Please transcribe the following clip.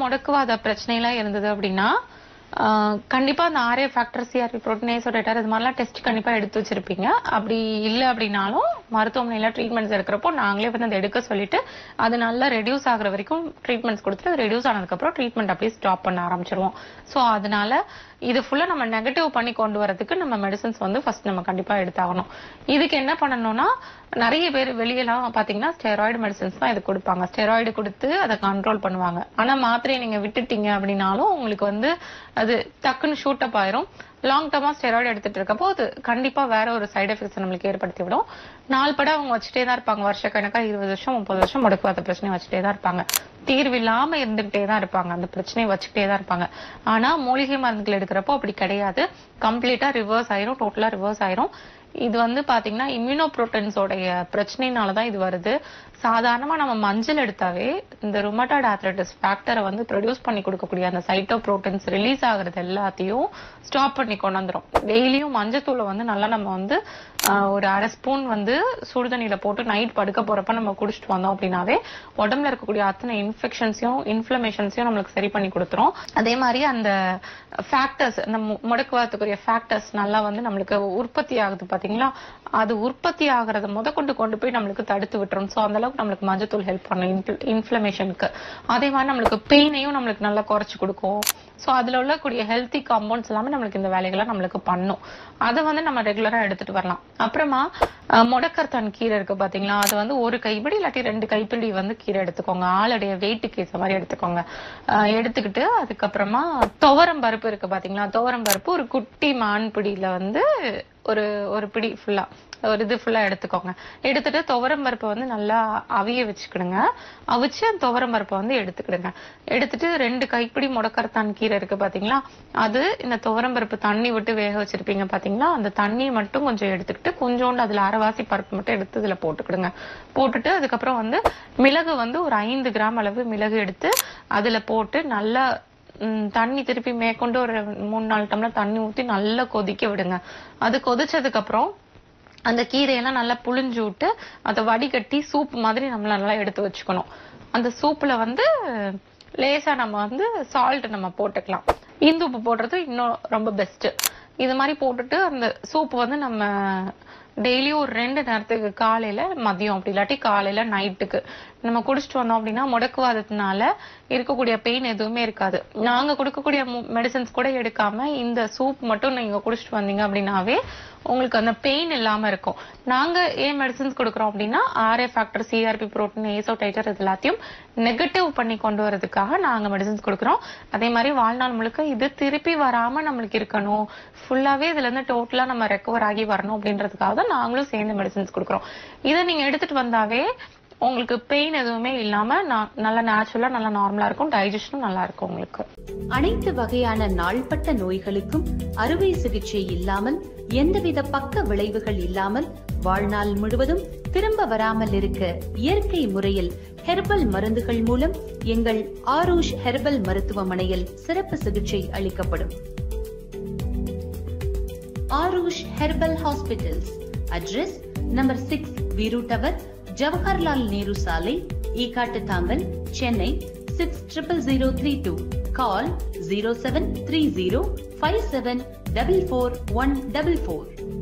முடக்குவாத பிரச்சனைலாம் இருந்தது அப்படின்னா கண்டிப்பா அந்த ஆர்ஏ ஃபேக்டர், சிஆர்பி புரோட்டீன், ஏசோடேட்டர் இது மாதிரிலாம் டெஸ்ட் கண்டிப்பா எடுத்து வச்சிருப்பீங்க. அப்படி இல்லை அப்படின்னாலும் மருத்துவமனையில ட்ரீட்மெண்ட்ஸ் எடுக்கிறப்போ நாங்களே வந்து அதை எடுக்க சொல்லிட்டு அது நல்லா ரெடியூஸ் ஆகுற வரைக்கும் ட்ரீட்மெண்ட்ஸ் கொடுத்துட்டு அது ரெடியூஸ் ஆனதுக்கு அப்புறம் ட்ரீட்மெண்ட் அப்படியே ஸ்டாப் பண்ண ஆரம்பிச்சிருவோம். ஸோ அதனால இது ஃபுல்லா நம்ம நெகட்டிவ் பண்ணி கொண்டு வரதுக்கு நம்ம மெடிசன்ஸ் வந்து ஃபர்ஸ்ட் நம்ம கண்டிப்பா எடுத்தாகணும். இதுக்கு என்ன பண்ணணும்னா நிறைய பேர் வெளியெல்லாம் பாத்தீங்கன்னா ஸ்டெராய்டு மெடிசன்ஸ் தான் இது கொடுப்பாங்க. ஸ்டெராய்டு கொடுத்து அதை கண்ட்ரோல் பண்ணுவாங்க. ஆனா மாத்திரையை நீங்க விட்டுட்டீங்க அப்படின்னாலும் உங்களுக்கு வந்து அது டக்குன்னு ஷூட் அப் ஆயிரும். லாங் டர்மா ஸ்டெராய்டு எடுத்துட்டு இருக்கப்போ அது கண்டிப்பா வேற ஒரு சைடு எஃபெக்ட்ஸ் நம்மளுக்கு ஏற்படுத்தி விடும். நாள்பட அவங்க வச்சுட்டே தான் இருப்பாங்க. வருஷக்கணக்கா 20 வருஷம் 30 வருஷம் முடக்குவாத பிரச்சனை வச்சுட்டே தான் இருப்பாங்க. தீர்வு இல்லாம இருந்துகிட்டே தான் இருப்பாங்க. அந்த பிரச்சனையை வச்சுக்கிட்டே தான் இருப்பாங்க. ஆனா மூலிகை மருந்துகள் எடுக்கிறப்போ அப்படி கிடையாது. கம்ப்ளீட்டா ரிவர்ஸ் ஆயிரும், டோட்டலா ரிவர்ஸ் ஆயிரும். இது வந்து பாத்தீங்கன்னா இம்யூனோப்ரோட்டன்ஸோடைய பிரச்சனைனாலதான் இது வருது. சாதாரணமா நம்ம மஞ்சள் எடுத்தாவே இந்த ருமட்டாய்டு ஆர்த்ரைட்டிஸ் ஃபேக்டரை வந்து ப்ரொடியூஸ் பண்ணி கொடுக்கக்கூடிய அந்த சைட்டோப்ரோட்டன்ஸ் ரிலீஸ் ஆகுறது எல்லாத்தையும் ஸ்டாப் பண்ணி கொண்டு வந்துரும். டெய்லியும் மஞ்சத்தூளை வந்து நல்லா நம்ம வந்து ஒரு அரை ஸ்பூன் வந்து சுடுதண்ணியில போட்டு நைட் படுக்க போறப்ப நம்ம குடிச்சிட்டு வந்தோம் அப்படின்னாவே உடம்புல இருக்கக்கூடிய அத்தனை இன்ஃபெக்ஷன்ஸையும் இன்ஃபிளமேஷன்ஸையும் நம்மளுக்கு சரி பண்ணி கொடுத்துரும். அதே மாதிரி அந்த ஃபேக்டர்ஸ், அந்த முடக்குவாதத்துக்குரிய ஃபேக்டர்ஸ் நல்லா வந்து நம்மளுக்கு உற்பத்தி ஆகுது பாத்தீங்களா, அது உற்பத்தி ஆகுறத கொண்டு போய் நம்மளுக்கு தடுத்து விட்டுரும். சோ அந்த அளவுக்கு நம்மளுக்கு மஞ்சத்தூள் ஹெல்ப் பண்ணும் இன்ஃபிளமேஷனுக்கு. அதே மாதிரி நம்மளுக்கு பெயினையும் நம்மளுக்கு நல்லா குறைச்சு கொடுக்கும். சோ அதுல உள்ளக்கூடிய ஹெல்த்தி காம்பவுண்ட்ஸ் எல்லாமே நம்மளுக்கு இந்த வேலைகளை நம்மளுக்கு பண்ணும். அதை வந்து நம்ம ரெகுலரா எடுத்துட்டு வரலாம். அப்புறமா முடக்கர்த்தான் கீரை இருக்கு பாத்தீங்களா, அது வந்து ஒரு கைப்பிடி இல்லாட்டி 2 கைப்பிடி வந்து கீரை எடுத்துக்கோங்க. ஆளுடைய வெயிட்டுக்கு ஏற்ற மாதிரி எடுத்துக்கோங்க. எடுத்துக்கிட்டு அதுக்கப்புறமா துவரம் பருப்பு இருக்கு பாத்தீங்களா, துவரம் பருப்பு ஒரு குட்டி மான்பிடியில வந்து ஒரு பிடி ஃபுல்லா ஒரு இது ஃபுல்லா எடுத்துக்கோங்க. எடுத்துட்டு துவரம் பருப்பை வந்து நல்லா அவிய வச்சுக்கிடுங்க. அவிச்சு அந்த துவரம் பருப்பை வந்து எடுத்துக்கிடுங்க. எடுத்துட்டு 2 கைப்பிடி முடக்கர்த்தான் கீரை இருக்கு பாத்தீங்களா, அது இந்த துவரம் பருப்பு தண்ணி விட்டு வேக வச்சிருப்பீங்க பாத்தீங்களா, அந்த தண்ணியை மட்டும் கொஞ்சம் எடுத்துக்கிட்டு கொஞ்சோண்டு அதுல அரைவாசி பருப்பு மட்டும் எடுத்து இதுல போட்டுக்கிடுங்க. போட்டுட்டு அதுக்கப்புறம் வந்து மிளகு வந்து ஒரு 5 கிராம் அளவு மிளகு எடுத்து அதுல போட்டு நல்லா தண்ணி திருப்பி மேற்கொண்டு ஒரு 3-4 டம்ளர் தண்ணி ஊத்தி நல்லா கொதிக்க விடுங்க. அது கொதிச்சதுக்கு அப்புறம் அந்த கீரையெல்லாம் நல்லா புழிஞ்சு விட்டு அதை வடிகட்டி சூப் மாதிரி நம்மள நல்லா எடுத்து வச்சுக்கணும். அந்த சூப்ல வந்து லேசா நம்ம வந்து சால்ட் நம்ம போட்டுக்கலாம். இந்து உப்பு போடுறது இன்னும் ரொம்ப பெஸ்ட். இது மாதிரி போட்டுட்டு அந்த சூப் வந்து நம்ம டெய்லியும் ஒரு 2 நேரத்துக்கு காலையில மதியம் அப்படி இல்லாட்டி காலையில நைட்டுக்கு நம்ம குடிச்சிட்டு வந்தோம் அப்படின்னா முடக்குவாதத்தினால இருக்கக்கூடிய பெயின் எதுவுமே இருக்காது. நாங்க கொடுக்கக்கூடிய மெடிசன்ஸ் கூட எடுக்காம இந்த சூப் மட்டும் நீங்க குடிச்சிட்டு வந்தீங்க அப்படின்னாவே உங்களுக்கு அந்த பெயின் இல்லாம இருக்கும். நாங்க ஏன் மெடிசன்ஸ் கொடுக்குறோம் அப்படின்னா ஆர்ஏ ஃபேக்டர், சிஆர்பி புரோட்டீன், ஏசோடைட்டர் இது எல்லாத்தையும் நெகட்டிவ் பண்ணி கொண்டு வரதுக்காக நாங்க மெடிசன்ஸ் கொடுக்குறோம். அதே மாதிரி வாழ்நாள் முழுக்க இது திருப்பி வராம நம்மளுக்கு இருக்கணும், ஃபுல்லாவே இதுல இருந்து டோட்டலா நம்ம ரெக்கவர் ஆகி வரணும் அப்படின்றதுக்காக தான் நாங்களும் சேர்ந்து மெடிசன்ஸ் கொடுக்குறோம். இதை நீங்க எடுத்துட்டு வந்தாவே உங்களுக்கு பெயின் எதுவுமே இல்லாம நல்லா நேச்சுரலா நல்லா நார்மலா இருக்கும். டைஜஷனும் நல்லா இருக்கும் உங்களுக்கு. அனைத்து வகையான நாள்பட்ட நோய்களுக்கும் அறுவை சிகிச்சை இல்லாமல் எந்தவித பக்க விளைவுகள் இல்லாமல் வாழ்நாள் முழுவதும் திரும்ப வராமல் இருக்க இயற்கை முறையில் ஹெர்பல் மருந்துகள் மூலம் எங்கள் ஆரூஷ் ஹெர்பல் மருத்துவமனையில் சிறப்பு சிகிச்சை அளிக்கப்படும். Aarush herbal hospitals. Address number 6 Veeru tower, Jawaharlal Nehru சாலை, ஈகாட்டுத்தாங்கல், சென்னை 600032. Call 0730 5744 144.